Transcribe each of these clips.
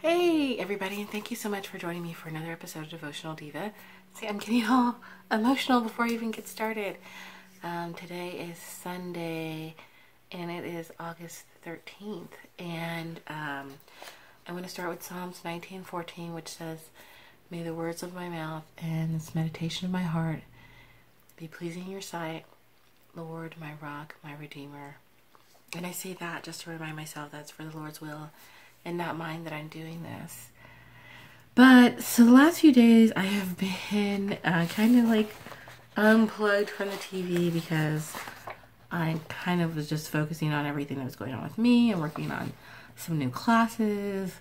Hey everybody, and thank you so much for joining me for another episode of Devotional Diva. See, I'm getting all emotional before I even get started. Today is Sunday, and it is August 13th, and I'm going to start with Psalms 19:14, which says, "May the words of my mouth and this meditation of my heart be pleasing in your sight, Lord, my rock, my redeemer." And I say that just to remind myself that's for the Lord's will and not mine that I'm doing this. But so the last few days I have been kind of like unplugged from the TV because I kind of was just focusing on everything that was going on with me and working on some new classes.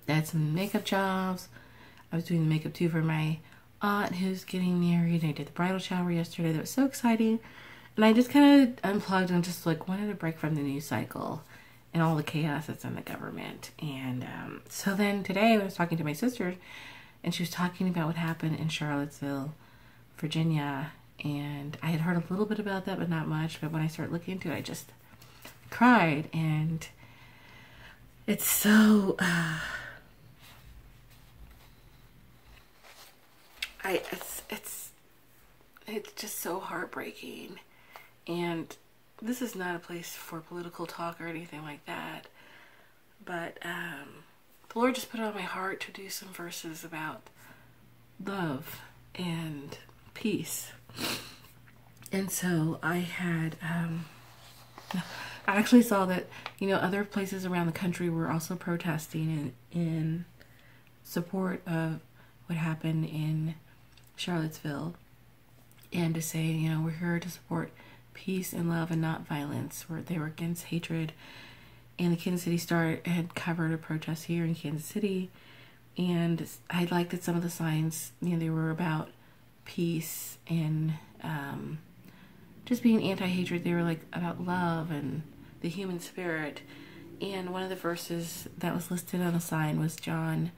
I had some makeup jobs. I was doing the makeup too for my aunt who's getting married. I did the bridal shower yesterday. That was so exciting. And I just kind of unplugged and just like wanted a break from the news cycle and all the chaos that's in the government. And so then today I was talking to my sister, and she was talking about what happened in Charlottesville, Virginia. And I had heard a little bit about that, but not much. But when I started looking into it, I just cried. And it's so... it's just so heartbreaking. And this is not a place for political talk or anything like that. But the Lord just put it on my heart to do some verses about love and peace. And so I had, I actually saw that, other places around the country were also protesting in support of what happened in Charlottesville. And to say, we're here to support peace and love and not violence. Where they were against hatred. And the Kansas City Star had covered a protest here in Kansas City. And I liked that some of the signs, they were about peace and just being anti-hatred. They were like about love and the human spirit. And one of the verses that was listed on the sign was John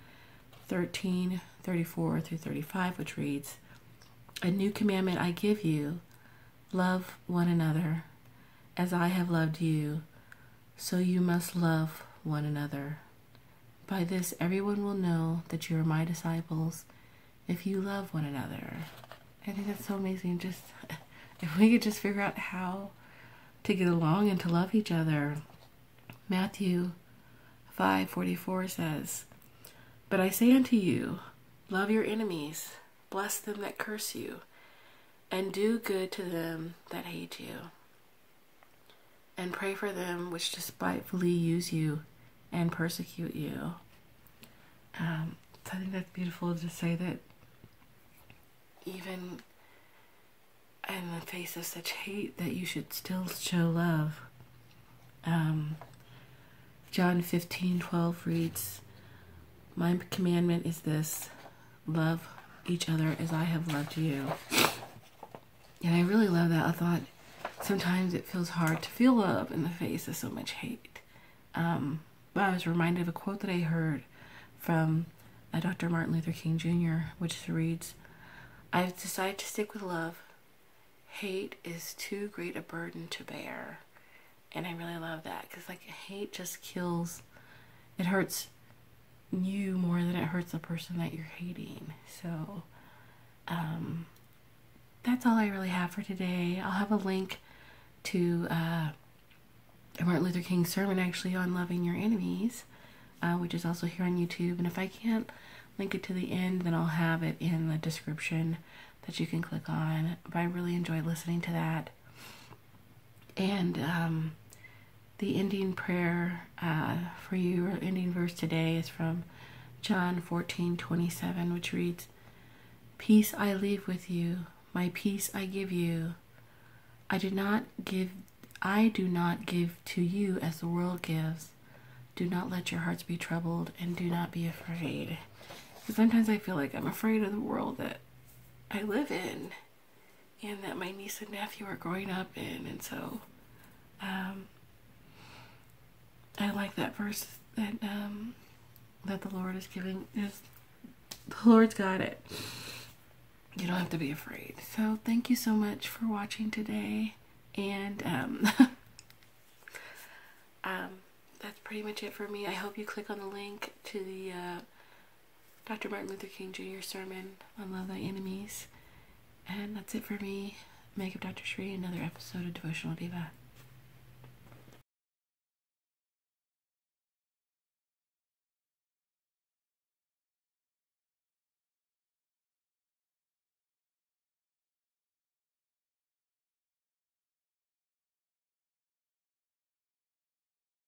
13:34 through 35, which reads, "A new commandment I give you, love one another. As I have loved you, so you must love one another. By this everyone will know that you are my disciples, if you love one another." I think that's so amazing. Just if we could just figure out how to get along and to love each other. Matthew 5:44 says, "But I say unto you, love your enemies, bless them that curse you, and do good to them that hate you, and pray for them which despitefully use you and persecute you." So I think that's beautiful to say that even in the face of such hate that you should still show love. John 15:12 reads, "My commandment is this, love each other as I have loved you." And I really love that. I thought sometimes it feels hard to feel love in the face of so much hate. But I was reminded of a quote that I heard from Dr. Martin Luther King Jr., which reads, "I've decided to stick with love. Hate is too great a burden to bear." And I really love that because hate just kills. It hurts you more than it hurts the person that you're hating. So that's all I really have for today. I'll have a link to Martin Luther King's sermon actually on loving your enemies, which is also here on YouTube. And if I can't link it to the end, then I'll have it in the description that you can click on. But I really enjoyed listening to that. And the ending prayer for you, or ending verse today, is from John 14:27, which reads, "Peace I leave with you, my peace I give you. I do not give to you as the world gives. Do not let your hearts be troubled, and do not be afraid." Because sometimes I feel like I'm afraid of the world that I live in and that my niece and nephew are growing up in. And so I like that verse that the Lord is giving. The Lord's got it. You don't have to be afraid. So thank you so much for watching today. And that's pretty much it for me. I hope you click on the link to the Dr. Martin Luther King Jr. sermon on Love Thy Enemies. And that's it for me. Makeup Dr. Shree, another episode of Devotional Diva.